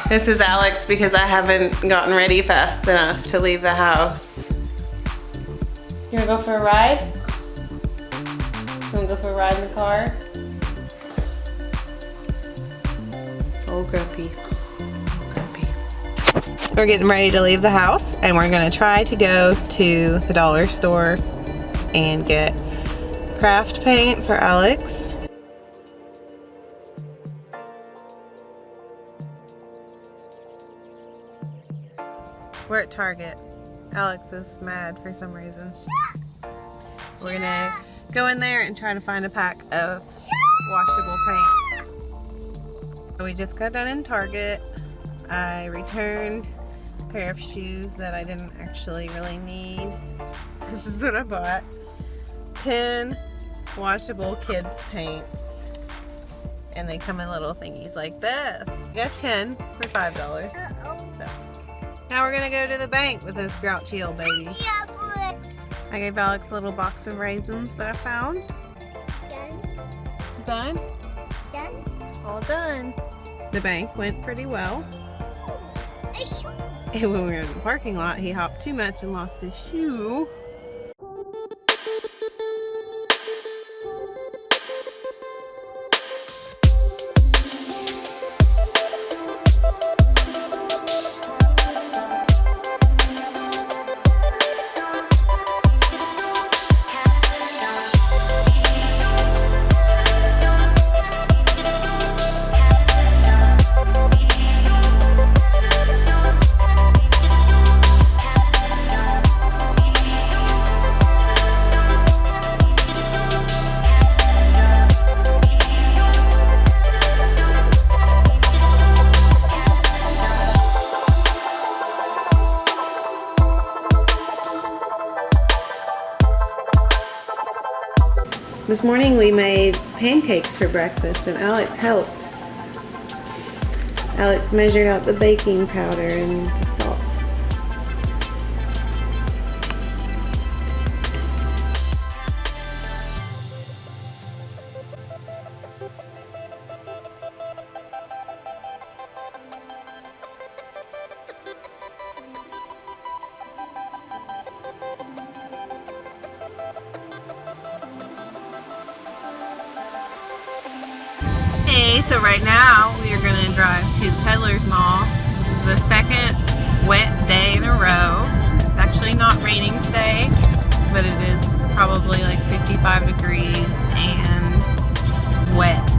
This is Alex because I haven't gotten ready fast enough to leave the house. You wanna go for a ride? You wanna go for a ride in the car? Oh, grumpy. We're getting ready to leave the house and we're gonna try to go to the dollar store and get craft paint for Alex. We're at Target. Alex is mad for some reason. We're gonna go in there and try to find a pack of washable paint. We just got done in Target. I returned a pair of shoes that I didn't actually really need. This is what I bought. 10 washable kids paints. And they come in little thingies like this. I got 10 for $5. So. Now we're gonna go to the bank with this grouchy old baby. I gave Alex a little box of raisins that I found. Done? Done? All done. The bank went pretty well. And when we were in the parking lot, he hopped too much and lost his shoe. This morning we made pancakes for breakfast and Alex helped. Alex measured out the baking powder and the salt. Hey, so right now we are going to drive to the Peddler's Mall. This is the second wet day in a row. It's actually not raining today, but it is probably like 55 degrees and wet.